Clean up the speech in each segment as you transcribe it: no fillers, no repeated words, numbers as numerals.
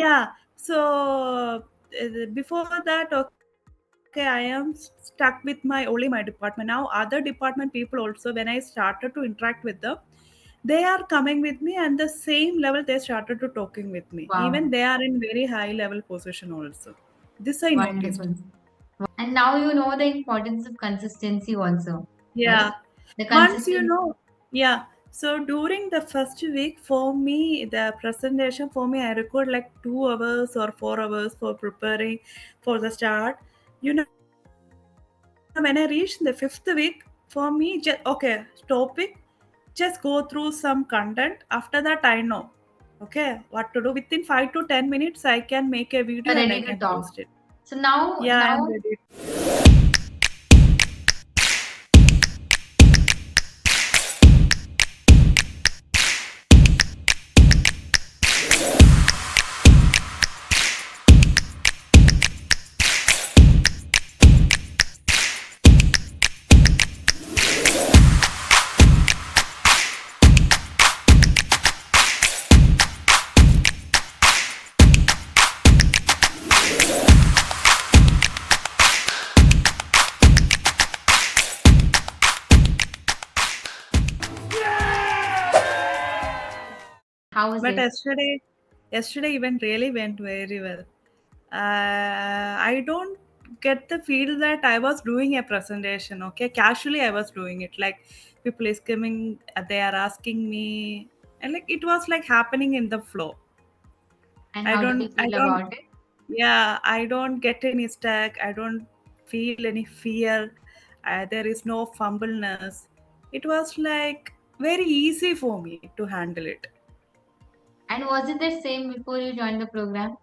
Yeah. So before that, okay, I am stuck with my only my department. Now other department people also, when I started to interact with them, they are coming with me, and the same level they started to talking with me. Even Wow, they are in very high level position also. This I noticed. wonderful. And now you know the importance of consistency also, Yeah. right? The Once you consistency. know, yeah. So during the first week, for me, the presentation for me, I record like 2 hours or 4 hours for preparing for the start. When I reached the fifth week, for me, okay, topic, just go through some content. After that, I know, okay, what to do. Within 5 to 10 minutes, I can make a video and I You're can ready to post it. talk. So Yeah, now, I'm now ready. how was But it? yesterday event really went very well. I don't get the feel that I was doing a presentation. Okay, casually I was doing it. Like people is coming, they are asking me, and like it was like happening in the flow. And I how did don't, you I feel don't, about it? yeah, I don't get any stack. I don't feel any fear. There is no fumbleness. It was like very easy for me to handle it. And was it the same before you joined the program?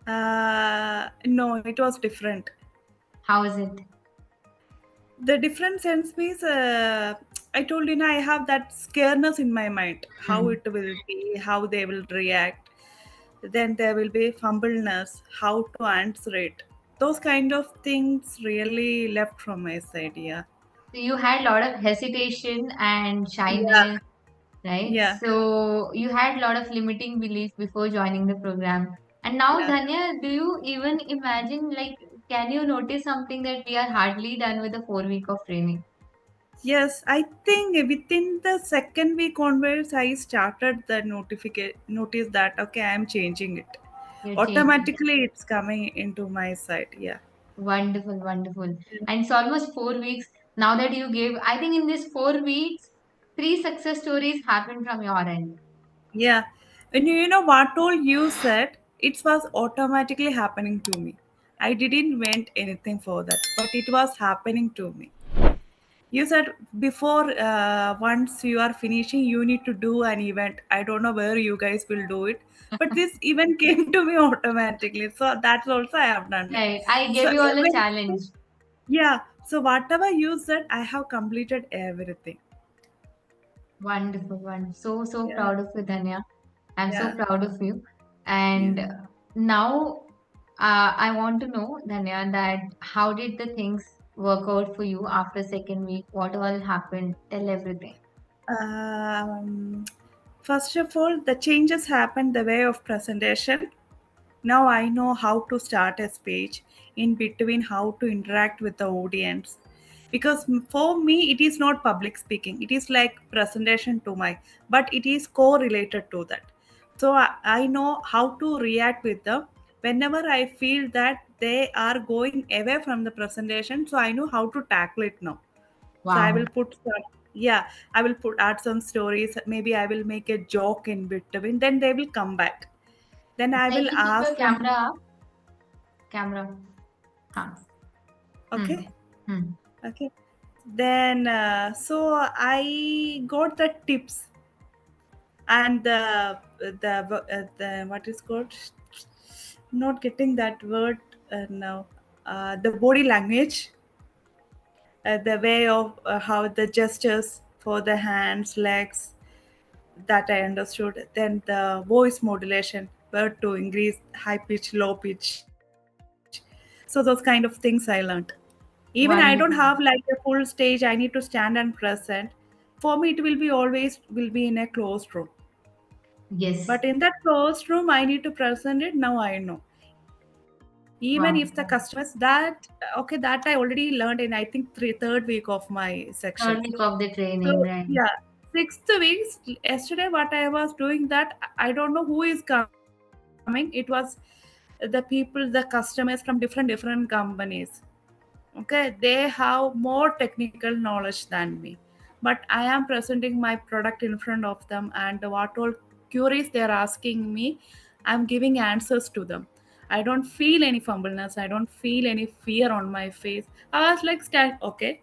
No, it was different. How was it? The different sense means I told you, I have that scareness in my mind, how Hmm. it will be, how they will react. Then there will be fumbleness, how to answer it. Those kind of things really left from my side. Yeah. So you had a lot of hesitation and Yeah. shyness, right? Yeah. So you had a lot of limiting beliefs before joining the program. And now, Yeah. Dhanya, do you even imagine, like, can you notice something that we are hardly done with the 4 week of training? Yes, I think within the second week onwards, I started the notice that okay, I am changing it. You're changing. Automatically, it's coming into my side. Yeah. Wonderful, wonderful. And it's almost 4 weeks now that you gave. I think in these 4 weeks, three success stories happened from your end. Yeah. And you know what all you said? It was automatically happening to me. I didn't want anything for that, but it was happening to me. You said before, once you are finishing, you need to do an event. I don't know where you guys will do it, but this event came to me automatically. So that's also I have done it. Right. I So gave you all a everything, challenge. yeah. So whatever you said, I have completed everything. Wonderful, wonderful. So, so Yeah. proud of you, Dhanya. I'm so Yeah. proud of you. Yeah. And now I want to know, Dhanya, that how did the things work out for you after second week? What all happened? Tell everything. Um, First of all, the changes happened the way of presentation. Now I know how to start a speech, in between how to interact with the audience. Because for me, it is not public speaking. It is like presentation to my, but it is correlated to that. So I know how to react with them whenever I feel that they are going away from the presentation. So I know how to tackle it now. So I will Wow. put some, yeah, I will put add some stories. Maybe I will make a joke in between. Then they will come back. Then I Can will you keep your ask them, camera up? Camera. Huh. Hmm. okay, Hmm. okay. Then so I got the tips and the what is called, not getting that word now. The body language, the way of how the gestures for the hands, legs, that I understood. Then the voice modulation, where to increase high pitch, low pitch. So those kind of things I learned. Even I don't have like Wonderful. a full stage, I need to stand and present. For me, it will be always will be in a closed room. Yes. But in that closed room, I need to present it. Now I know. Even if the Wow. customers that okay, that I already learned in I think third week of my section. Third week of the training, So right? yeah, sixth weeks yesterday what I was doing that I don't know who is coming. It was the people, the customers from different companies. Okay, they have more technical knowledge than me, but I am presenting my product in front of them, and what all queries they are asking me, I'm giving answers to them. I don't feel any fumbleness, I don't feel any fear on my face. I was like, stand, okay,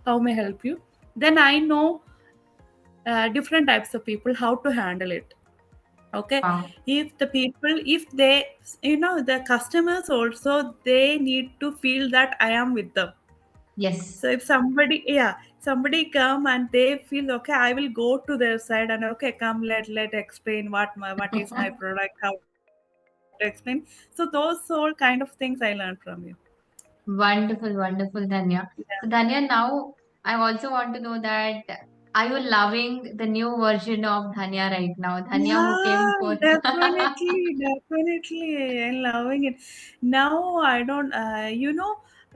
how may I help you? Then I know different types of people how to handle it. Okay, Wow. if the people, if they, the customers also, they need to feel that I am with them. Yes. So if somebody, yeah, somebody come and they feel okay, I will go to their side and okay, come, let explain what is my product, how to explain. So those all kind of things I learned from you. Wonderful, wonderful, Dhanya. Yeah, So, Dhanya, now I also want to know that are you loving the new version of Dhanya right now? Dhanya who came yeah, for. definitely, I'm loving it. Now I don't,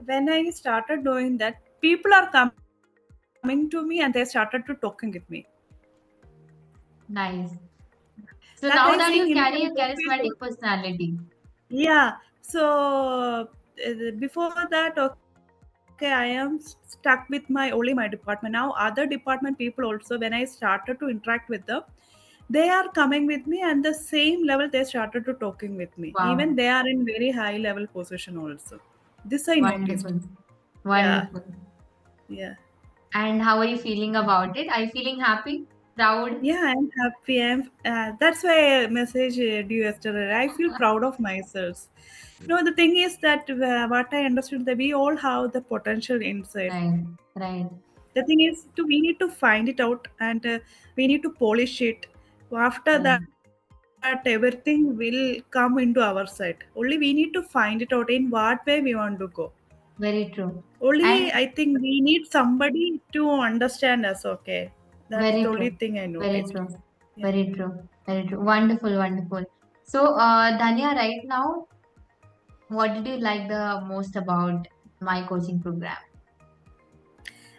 when I started doing that, people are coming to me and they started to talking with me. Nice. That So I now seeing that in you front carry a office. charismatic personality. Yeah. So before that, okay, I am stuck with my only my department. Now other department people also, when I started to interact with them, they are coming with me, and the same level they started to talking with me. Even Wow. they are in very high level position also. This I noticed. Wonderful. Yeah. Wonderful. Yeah. And how are you feeling about it? Are you feeling happy? Proud? Yeah, I'm happy. That's why I messaged you yesterday. I feel proud of myself. No, the thing is that what I understood that we all have the potential inside. Right. Right. The thing is, we need to find it out, and we need to polish it. After Right. that, everything will come into our side. Only we need to find it out in what way we want to go. Very true. Only I And think we need somebody to understand us. Okay, that's the very only true. thing I Very noticed. true. Yeah. Very true. Very true. Wonderful. Wonderful. So, Dhanya, right now, what did you like the most about my coaching program?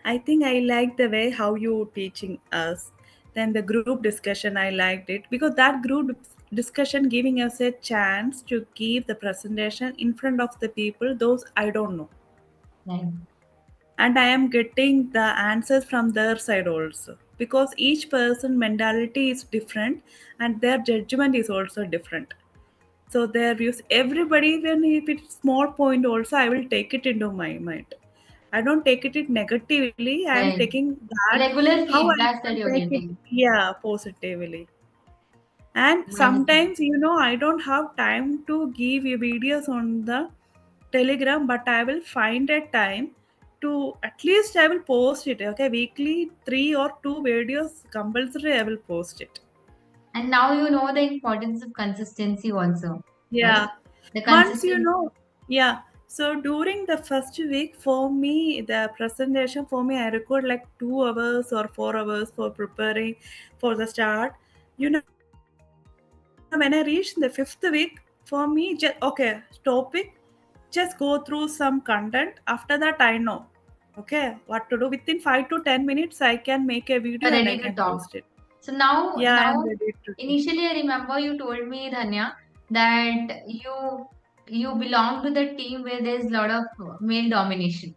I think I like the way how you teaching us. Then the group discussion, I liked it because that group discussion giving us a chance to give the presentation in front of the people those I don't know, Right. and I am getting the answers from their side also because each person mentality is different and their judgment is also different. So their views, everybody, even if it's small point also, I will take it into my mind. I don't take it negatively. I am Right. taking that Regular how I feedbacks that can you're take it, getting. yeah, positively. And Wonderful. sometimes, I don't have time to give you videos on the Telegram, but I will find a time to at least I will post it. Okay, weekly 3 or 2 videos compulsory. I will post it. And now you know the importance of consistency also, right? Yeah. The Once consistency. yeah. So during the first week, for me, the presentation for me, I record like 2 hours or 4 hours for preparing for the start. When I reached the fifth week, for me, okay, topic, just go through some content. After that, I know, okay, what to do. Within 5 to 10 minutes, I can make a video and I You're can ready to post it. talk. So now, Yeah, I'm now, ready to do. initially I remember you told me, Dhanya, that you belong to the team where there's a lot of male domination.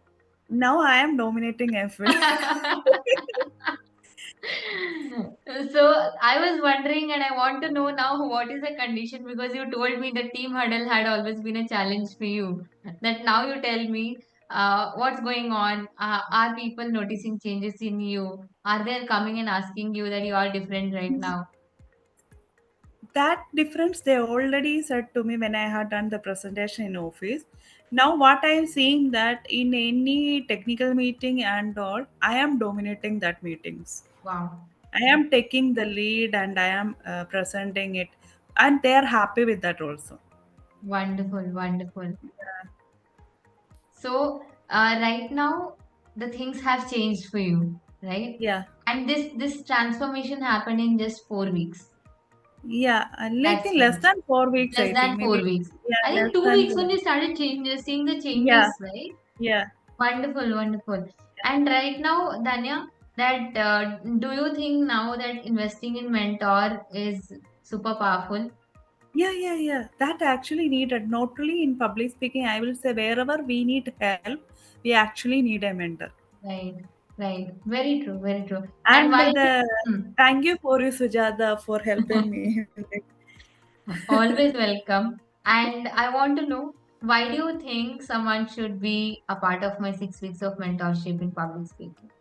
Now I am dominating everything. So I was wondering, and I want to know now what is the condition because you told me the team huddle had always been a challenge for you. That now you tell me what's going on. Are people noticing changes in you? Are they coming and asking you that you are different right now? That difference they already said to me when I had done the presentation in office. Now what I am seeing that in any technical meeting and all, I am dominating that meetings. Wow, I am taking the lead and I am presenting it, and they are happy with that also. wonderful, wonderful. Yeah. So right now the things have changed for you, right? Yeah. And this transformation happened in just 4 weeks. Yeah, like That's in less nice. than 4 weeks, Less I think. than 4 Maybe, weeks. I yeah, think less 2 than weeks four when you weeks. started seeing the Yeah, changes, right? yeah. Wonderful, wonderful. And right now, Danya, that do you think now that investing in mentor is super powerful? Yeah, yeah, yeah. That actually needed, not only in public speaking, I will say wherever we need help, we actually need a mentor. Right, right. Very true, very true. And And why? the Hmm. thank you for you, Sujata, for helping me. Always welcome. And I want to know, why do you think someone should be a part of my 6 weeks of mentorship in public speaking?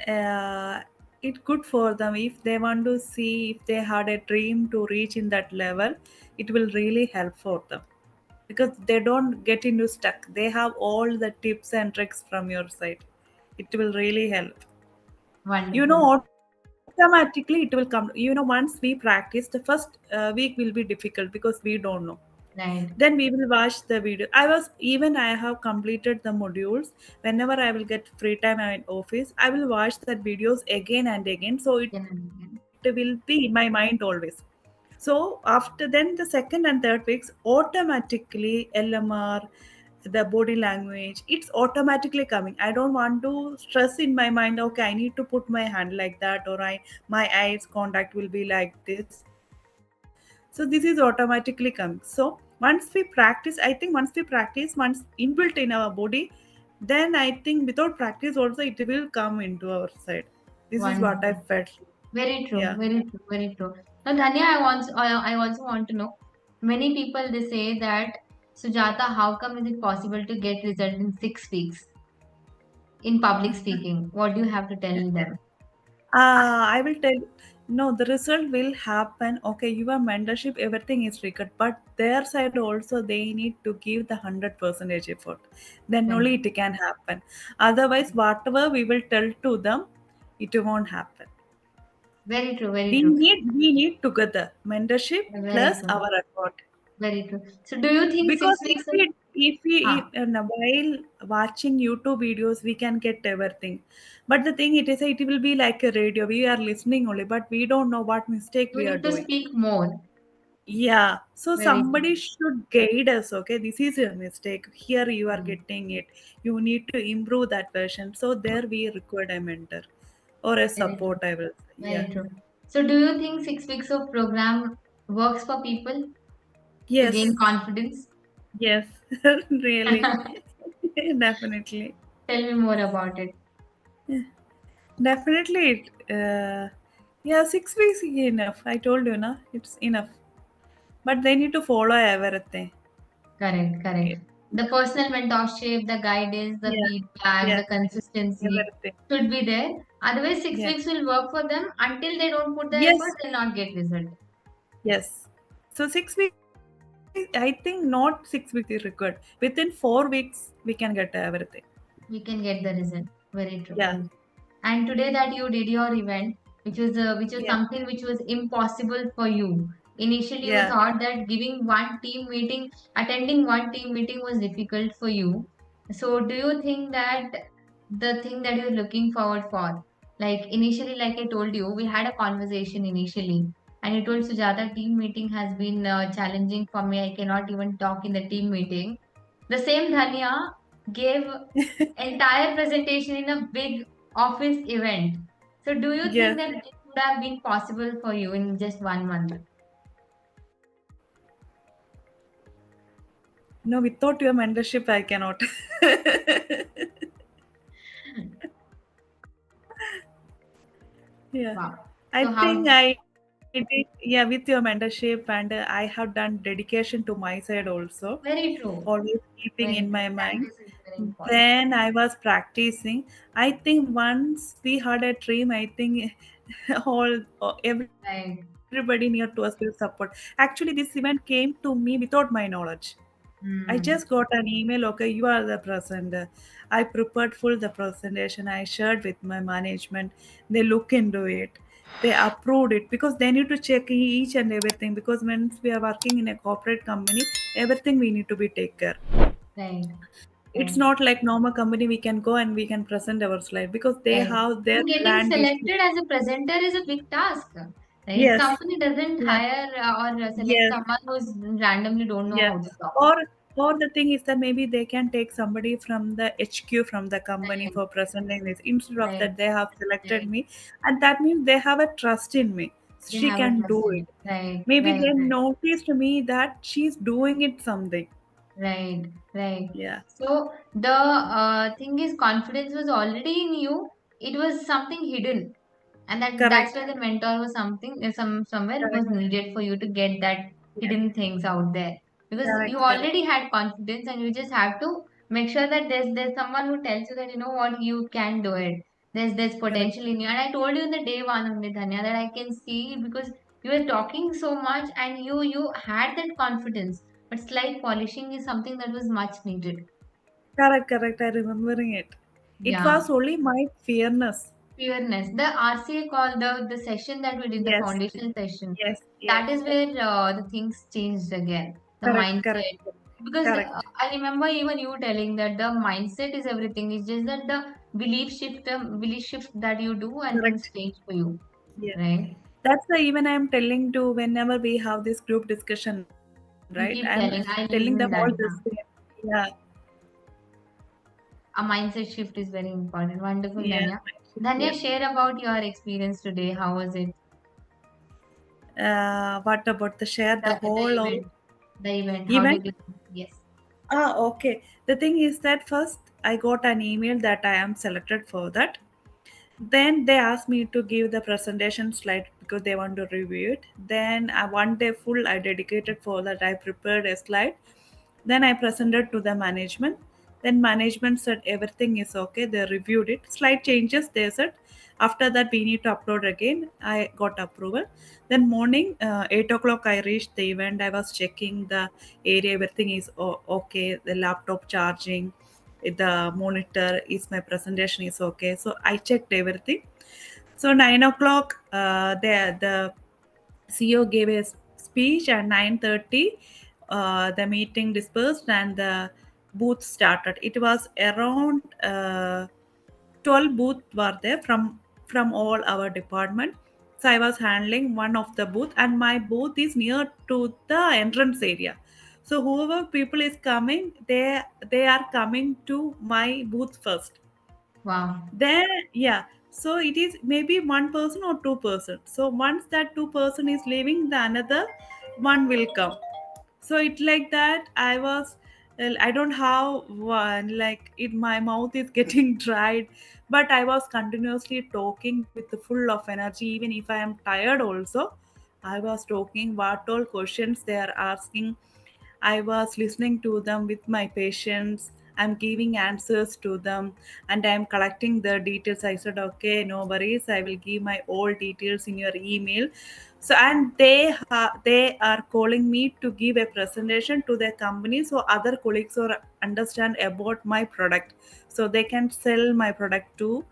uh, it's good for them if they want to see if they had a dream to reach in that level. It will really help for them because they don't get into stuck. They have all the tips and tricks from your side. It will really help. You Wonderful. know, automatically it will come. You know, once we practice, the first week will be difficult because we don't know. Right. Then we will watch the video. I have completed the modules. Whenever I will get free time in office, I will watch that videos again and again, so it Again will and be again. in my mind always. So after then the second and third weeks, automatically LMR, the body language, it's automatically coming. I don't want to stress in my mind, okay, I need to put my hand like that, or I my eyes contact will be like this. So this is automatically coming. So once we practice, I think once inbuilt in our body, then I think without practice also it will come into our side. This is what I Wonderful. felt. Very Yeah. true, very true, very true. Now, Dhanya, I also want to know. Many people they say that, Sujata, how come is it possible to get result in 6 weeks in public speaking? What do you have to tell them? I will tell you. No, the result will happen. Okay, your mentorship, everything is recorded, but their side also they need to give the 100% effort. Then Right. only it can happen. Otherwise, whatever we will tell to them, it won't happen. Very true, very true, We need together mentorship very plus true, our effort. very true. So, do you think Because 6 weeks? if while watching YouTube videos we can get everything, but the thing it is it will be like a radio. We are listening only, but we don't know what mistake We we are need to doing. speak more. Yeah, so Very true, somebody should guide us. Okay, this is a mistake. Here you are mm, getting it. You need to improve that version. So there we require a mentor or a very true, support. I will say. Yeah. very true. So, do you think 6 weeks of program works for people to Yes. gain confidence? Yes. Really. Definitely. Tell me more about it. Definitely, yeah, 6 weeks is enough. I told you, na, it's enough. But they need to follow everything. Correct, Yeah, correct. The personal mentorship, the guidance, the yeah, feedback, yeah, the consistency everything. should be there. Otherwise, six Yeah, weeks will work for them until they don't put the effort, yes, they'll not get result. yes. So 6 weeks, I think not 6 weeks is required. Within 4 weeks, we can get everything. We can get the result. Very true, Yeah, very true. And today that you did your event, which was yeah, something which was impossible for you. Initially, you yeah. thought that attending one team meeting was difficult for you. So, do you think that the thing that you're looking forward for, like initially, like I told you, we had a conversation initially, and you told Sujata, team meeting has been challenging for me. I cannot even talk in the team meeting. The same Dhanya gave entire presentation in a big office event. So do you think Yes. that this would have been possible for you in just 1 month? No, without your mentorship, I cannot. Yeah. Wow. I So think how I did, yeah, with your mentorship, and I have done dedication to my side also, very true. always keeping in Very my true. mind. Practice is very important. Then I was practicing. I think once we had a dream, I think everybody near Right. to us will support. Actually, this event came to me without my knowledge. I just Hmm. got an email, okay, you are the presenter. I prepared full the presentation. I shared with my management. They look into it. They approved it because they need to check each and everything because when we are working in a corporate company, everything we need to be take care. Right. It's Right. not like normal company we can go and we can present our slide because they Right. have their And getting brand issue. selected as a presenter is a big task. right? Yes. Company doesn't Yeah. hire or select Yes. someone who's randomly don't know Yeah. how to talk. Or or the thing is that maybe they can take somebody from the HQ from the company Right, for presenting this. Instead of right, that, they have selected right. me, and that means they have a trust in me. They She have a can trust do in it. it. Right, Maybe right, they right. noticed me that she's doing it something. Right, right. Yeah. So the thing is, confidence was already in you. It was something hidden, and that's Correct. where the mentor was something somewhere was Correct. needed for you to get that Yes. hidden things out there, because you Correct. Correct. already had confidence, and you just have to make sure that there's someone who tells you that you know what, you can do it. There's Correct. potential in you, and I told you in the day one only, Dhanya, that I can see because you were talking so much and you had that confidence, but slight polishing is something that was much needed. Correct. Correct. I remembering it. It Yeah. was only my fearness. Fairness. The RCA call, the session that we did, the Yes. foundation session, Yes. Yes. that is where the things changed again. The Correct. Correct. mindset. Because Correct. I remember even you telling that the mindset is everything. It's just that the belief shift that you do and things Correct. change for you. Yes. Right? That's why even I'm telling to whenever we have this group discussion, right? I'm You keep telling telling, them I all this listen that thing. now. Yeah. A mindset shift is very important. Wonderful, Yeah. Dhanya. Yeah. Dhanya, share about your experience today. How was it? What about the share the The whole of event. The event. How event? did it? Yes. Okay. The thing is that first I got an email that I am selected for that. Then they asked me to give the presentation slide because they want to review it. Then one day full I dedicated for that. I prepared a slide. Then I presented to the management. Then management said everything is okay. They reviewed it. Slight changes they said. After that we need to upload again. I got approval. Then morning 8 o'clock I reached the event. I was checking the area. Everything is okay. The laptop charging, the monitor is my presentation is okay. So I checked everything. So 9 o'clock, the CEO gave a speech at 9:30. The meeting dispersed and the booth started. It was around 12 booths were there from all our department. So I was handling one of the booth, and my booth is near to the entrance area. So whoever people is coming, they are coming to my booth first. Wow. Then yeah, so it is maybe one person or two-person. So once that two-person is leaving, the another one will come. So it like that I was, well, I don't have one, like it my mouth is getting dried, but I was continuously talking with the full of energy. Even if I am tired also, I was talking what all questions they are asking. I was listening to them with my patients. I'm giving answers to them, and I'm collecting the details. I said, okay, no worries. I will give my all details in your email. So, and they are calling me to give a presentation to their company, so other colleagues or understand about my product, so they can sell my product to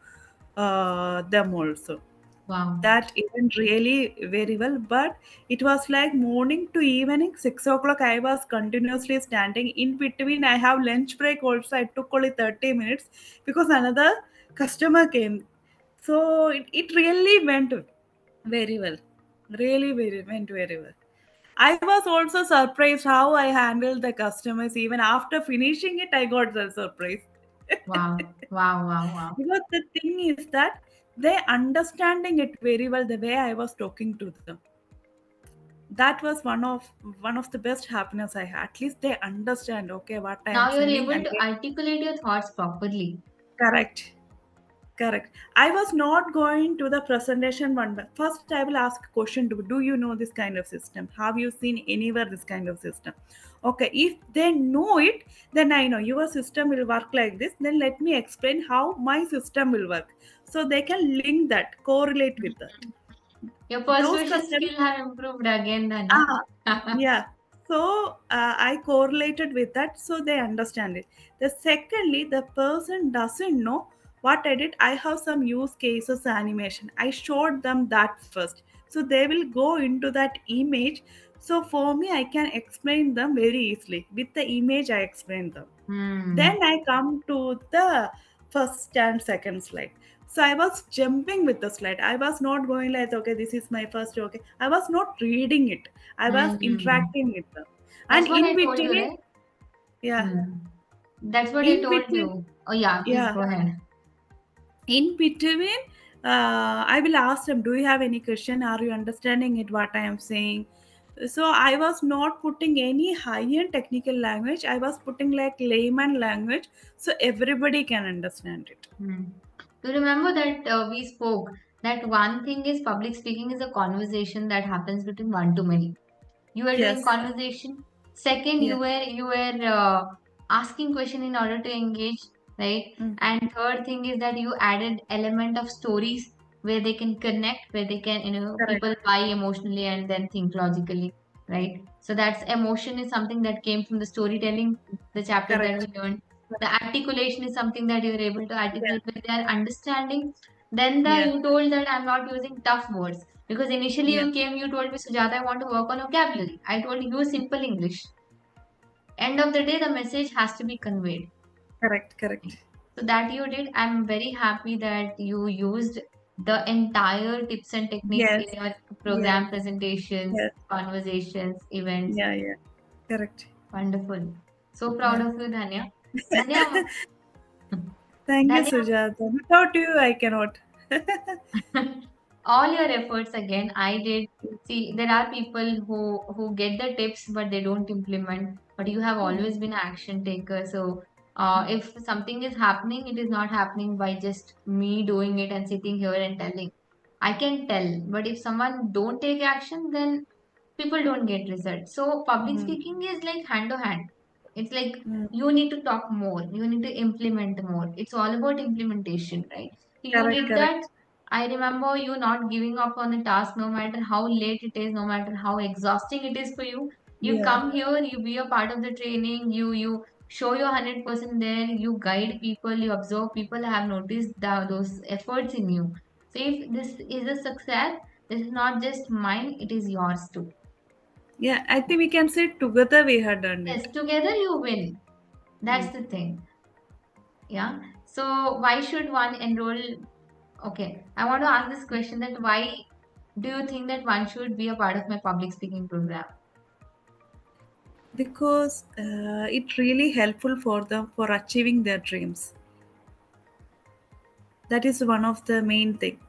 them also. Wow. That event really very well, but it was like morning to evening 6 o'clock I was continuously standing. In between I have lunch break also, I took only 30 minutes because another customer came. So it really went very well, really very went very well. I was also surprised how I handled the customers. Even after finishing it I got the surprise. Wow. Wow. Wow. Wow. Because the thing is that they understanding it very well the way I was talking to them. That was one of the best happiness I had. At least they understand okay what I am Now you're saying, able and to they articulate your thoughts properly. correct. Correct. I was not going to the presentation one. But first, I will ask a question: Do you know this kind of system? Have you seen anywhere this kind of system? Okay, if they know it, then I know your system will work like this. Then let me explain how my system will work, so they can link that, correlate with that. Your Those persuasion customers, skill have improved again, Dhanya. ah, yeah. So I correlated with that, so they understand it. The secondly, the person doesn't know what I did. I have some use cases animation. I showed them that first, so they will go into that image. So for me, I can explain them very easily with the image. I explain them. Hmm. Then I come to the first and second slide. So I was jumping with the slide. I was not going like, okay, this is my first, okay. I was not reading it. I was Hmm. interacting with them. That's And what in I told you, between, right? yeah, Hmm. That's what I in told between, you. Oh yeah, please yeah, go ahead. in between, I will ask them, do you have any question? Are you understanding it, what I am saying? So I was not putting any high-end technical language. I was putting like layman language so everybody can understand it. Hmm. You remember that we spoke that one thing is public speaking is a conversation that happens between one to many. You were doing Yes. conversation. Second, Yeah. you were asking question in order to engage, right? Mm. And third thing is that you added element of stories where they can connect, where they can, Correct. people buy emotionally and then think logically, right? So that's emotion is something that came from the storytelling, the chapter that we Correct. learned. The articulation is something that you're able to Yeah. articulate with their understanding. Then Yeah. you told that I'm not using tough words because initially Yeah. you came, you told me, Sujata, I want to work on vocabulary. I told you simple English. End of the day, the message has to be conveyed. Correct. Correct. So that you did. I'm very happy that you used the entire tips and techniques in Yes. your Yes. program presentations, Yes. conversations, events. Yeah. Yeah. Correct. Wonderful. So proud Yeah. of you, Dhanya. Dhanya, Thank you, Dhanya, Sujata. Without you, I cannot. all your efforts again. I did see there are people who get the tips but they don't implement. But you have Yeah. always been an action taker. So if something is happening, it is not happening by just me doing it and sitting here and telling. I can tell, but if someone don't take action, then people don't get results. So public Mm. speaking is like hand to hand. It's like Mm. you need to talk more, you need to implement more. It's all about implementation, right? You Correct. did that. Correct. I remember you not giving up on the task no matter how late it is, no matter how exhausting it is for you. You Yeah. come here, you be a part of the training, you show your 100% there, you guide people, you observe people. I have noticed those efforts in you. So if this is a success, this is not just mine, it is yours too. Yeah. I think we can say together we had done Yes, it. together you win. That's Mm. the thing. Yeah. So why should one enroll? Okay, I want to ask this question that why do you think that one should be a part of my public speaking program? Because it really helpful for them for achieving their dreams. That is one of the main thing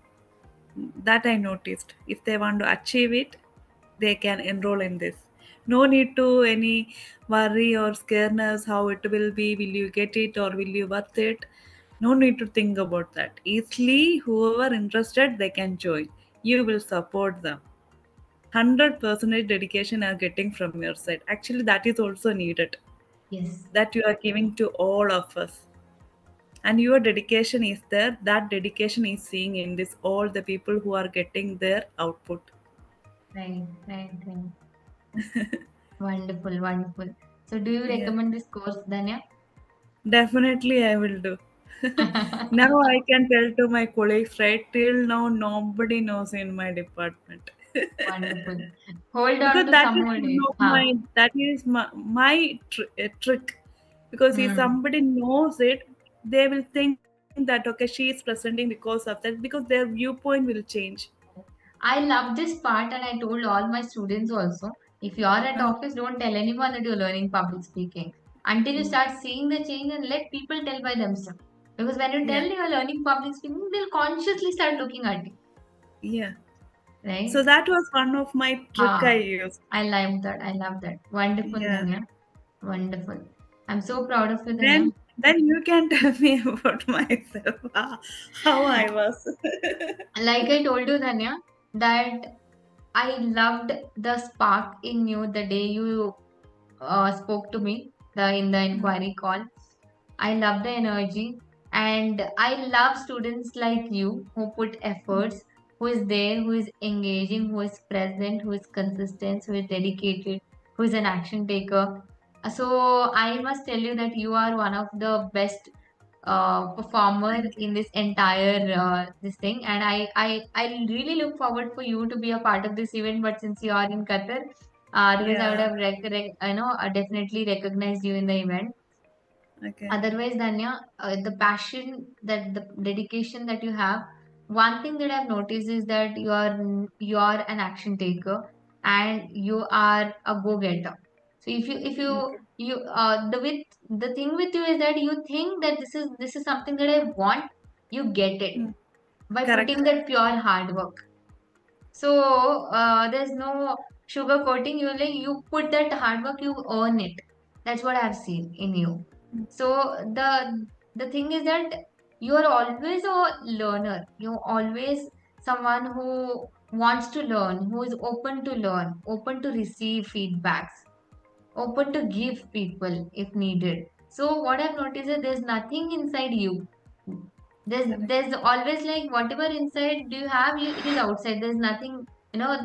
that I noticed. If they want to achieve it, they can enroll in this. No need to any worry or scareness how it will be. Will you get it or will you worth it? No need to think about that. Easily, whoever interested, they can join. You will support them. 100% dedication are getting from your side. Actually, that is also needed. Yes, That you are giving to all of us, and your dedication is there. That dedication is seeing in this all the people who are getting their output. right, right, right. Wonderful, wonderful. So do you Yeah, recommend this course, Danya? definitely I will do. Now I can tell to my colleagues, right? Till now nobody knows in my department. Wonderful. Hold on Because to that some is more one days. of Huh. my trick. Because if Hmm. somebody knows it, they will think that okay, she is presenting because of that, because their viewpoint will change. I love this part, and I told all my students also, if you are at Uh, office, don't tell anyone that you're learning public speaking until you mm, start seeing the change and let people tell by themselves. Because when you tell yeah, you're learning public speaking, they'll consciously start looking at you, yeah. So right? that was one of my trick I Ah, used. I love that. I love that. Wonderful, Yeah. Dhanya. Wonderful. I'm so proud of you, Dhanya. Then you can tell me about myself, how I was. Like I told you, Dhanya, that I loved the spark in you the day you spoke to me in the inquiry call. I love the energy, and I love students like you who put efforts, who is there, who is engaging, who is present, who is consistent, who is dedicated, who is an action taker. So I must tell you that you are one of the best performer Thank you. in this entire this thing, and I really look forward for you to be a part of this event. But since you are in Qatar, otherwise I would Yeah. have definitely recognized you in the event. Okay. Otherwise, Danya, the passion, that the dedication that you have, one thing that I've noticed is that you are an action taker and you are a go-getter. So if Okay. the thing with you is that you think that this is something that I want, you get it Mm. by Correct. putting that pure hard work. So there's no sugar coating. You put that hard work, you earn it. That's what I've seen in you. Mm. So the thing is that you are always a learner. You're always someone who wants to learn, who is open to learn, open to receive feedbacks, open to give people if needed. So what I've noticed is there's nothing inside you. Correct. There's always like whatever inside do you have, it is outside. There's nothing,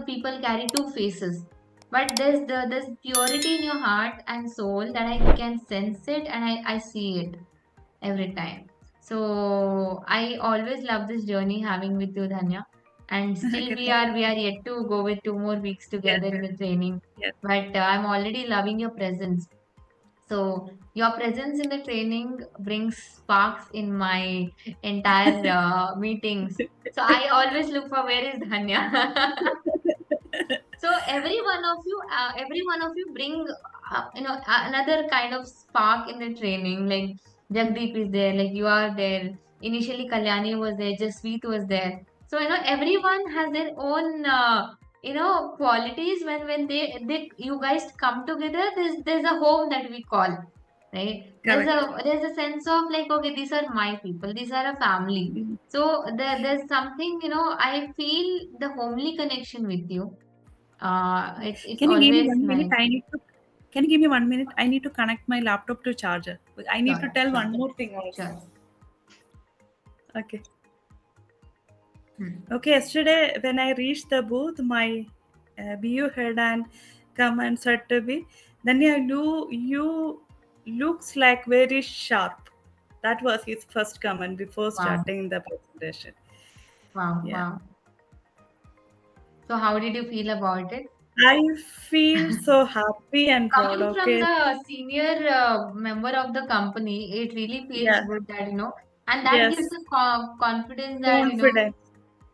people carry two faces. But there's purity in your heart and soul that I can sense it and I see it every time. So I always love this journey having with you, Dhanya. And still Okay. we are yet to go with 2 more weeks Yes. together in the training. Yes. But I'm already loving your presence. So your presence in the training brings sparks in my entire meetings. So I always look for where is Dhanya. So every one of you bring, another kind of spark in the training. Like Mm. Jagdeep is there, like you are there. Initially, Kalyani was there, Jaspreet was there. So everyone has their own, qualities. When they you guys come together, there's a home that we call, right? Correct. There's a sense of like, okay, these are my people, these are a family. Mm. So there's something, I feel the homely connection with you. It's Can you give me always 1 minute? nice. I need to. Can you give me 1 minute? I need to connect my laptop to charger. I need to Sure, tell sure, one more thing also. sure. Okay. Hmm. Okay. Yesterday, when I reached the booth, my BU head and come and said to me, "Danya, you looks like very sharp." That was his first comment before Wow, starting the presentation. wow, Yeah. wow. So how did you feel about it? I feel so happy and proud. Coming from Okay. the senior member of the company, it really feels Yeah. good that, and that gives Yes. the confidence that, Confidence.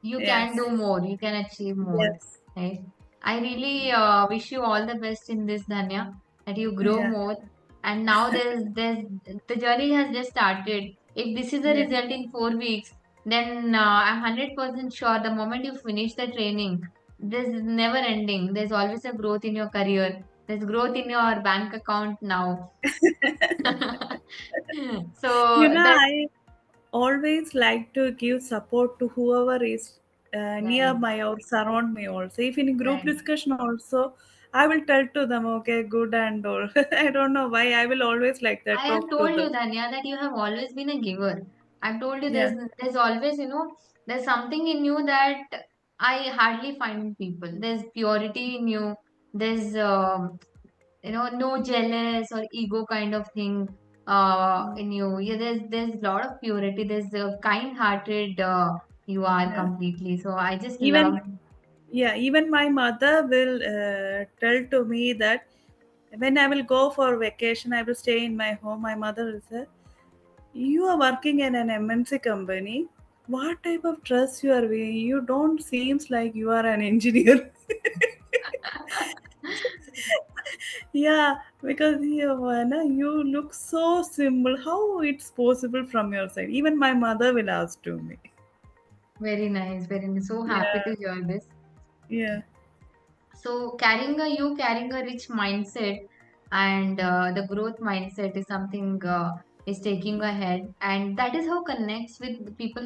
you can Yes. do more, you can achieve more, Yes. right? I really wish you all the best in this, Dhanya, that you grow Yeah. more. And now there's the journey has just started. If this is the Yeah. result in 4 weeks, then I'm 100% sure the moment you finish the training, there's never ending. There's always a growth in your career. There's growth in your bank account now. You So know, that I always like to give support to whoever is near right, my or surround me also. If in group right. discussion also, I will tell to them, okay, good and all. I don't know why I will always like that I have talk to told you, them. Dhanya, that you have always been a giver. I've told you Yeah. there's always, there's something in you that I hardly find in people. There's purity in you. There's no jealous or ego kind of thing Mm. in you. Yeah, there's a lot of purity. There's a kind-hearted you are Yeah. completely. So I just love. Even yeah, even my mother will tell to me that when I will go for vacation, I will stay in my home. My mother will say, "You are working in an MNC company. What type of dress you are wearing? You don't seems like you are an engineer." Yeah, because you look so simple. How it's possible from your side? Even my mother will ask to me. Very nice, very nice. So happy Yeah, to hear this. yeah, So carrying a rich mindset and the growth mindset is something is taking ahead, and that is how connects with the people.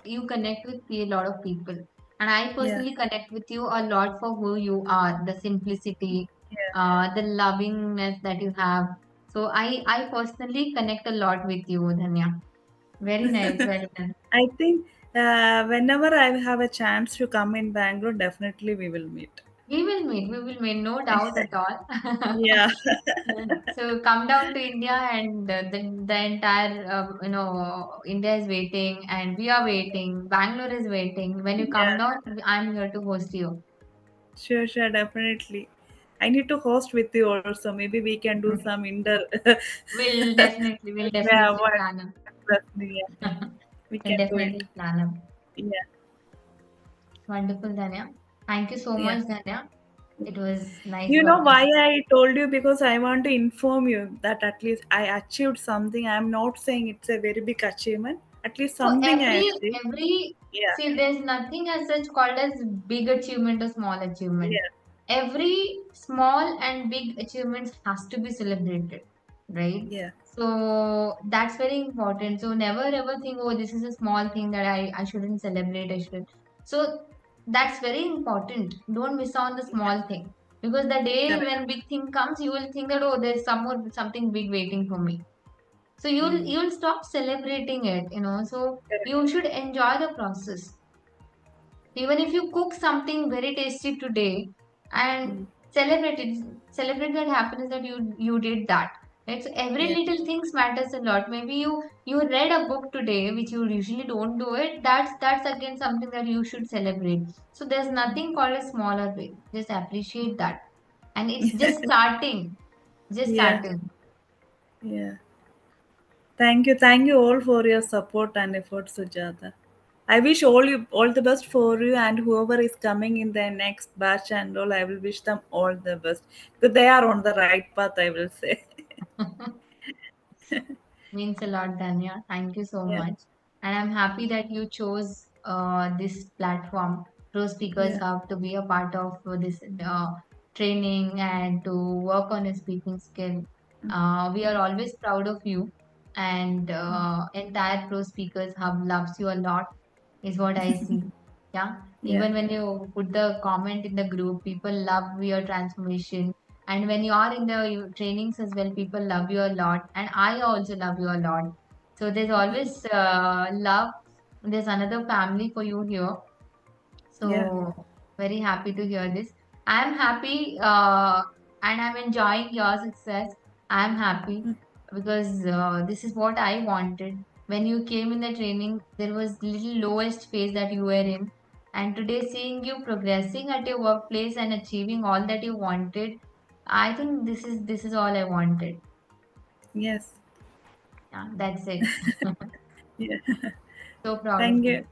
You connect with a lot of people, and I yeah, personally connect with you a lot for who you are, the simplicity, yeah. the lovingness that you have. So I personally connect a lot with you, Dhanya. Very nice, well done. I think whenever I have a chance to come in Bangalore, definitely we will meet. We will meet, no doubt at all. Yeah, So come down to India and the entire India is waiting and we are waiting. Bangalore is waiting. When you come yeah. down, I'm here to host you. Sure, sure, definitely. I need to host with you also. Maybe we can do some inter. We'll Yeah, definitely what? plan Yeah, them. we We'll can do it. definitely plan them. Yeah, Wonderful, Dhanya. Thank you so yeah. much, Dhanya. It was nice You know talking why to you. I told you? Because I want to inform you that at least I achieved something. I'm not saying it's a very big achievement. At least So something I achieved. Yeah, see, there's nothing as such called as big achievement or small achievement. yeah, Every small and big achievements has to be celebrated, right? yeah, So that's very important. So never ever think, oh, this is a small thing that I shouldn't celebrate. I should. So that's very important. Don't miss on the yeah. small thing because the day Correct. when big thing comes, you will think that, oh, there's something big waiting for me. So Mm, you'll stop celebrating it, so correct. you should enjoy the process. Even if you cook something very tasty today and Mm, celebrate it, celebrate that happiness that you did that. Right? So every yeah, little things matters a lot. Maybe you read a book today, which you usually don't do it. That's again something that you should celebrate. So there's nothing called a small or big. Just appreciate that. And it's just starting. Just yeah, starting. yeah. Thank you all for your support and effort, Sujata. I wish all the best for you and whoever is coming in the next batch and all. I will wish them all the best because they are on the right path. I will say. Means a lot, Danya. Thank you so Yeah, much. And I'm happy that you chose this platform, Pro Speakers yeah, Hub, to be a part of this training and to work on a speaking skill. We are always proud of you, and entire Pro Speakers Hub loves you a lot, is what I see. Yeah. yeah, Even when you put the comment in the group, people love your transformation, and when you are in the trainings as well, people love you a lot. And I also love you a lot. So there's always love. There's another family for you here. yeah, So very happy to hear this. I'm happy and I'm enjoying your success. I'm happy because this is what I wanted. When you came in the training, there was little lowest phase that you were in. And today seeing you progressing at your workplace and achieving all that you wanted, I think this is all I wanted. yes, Yeah, that's it. yeah. So proud of Thank you. you.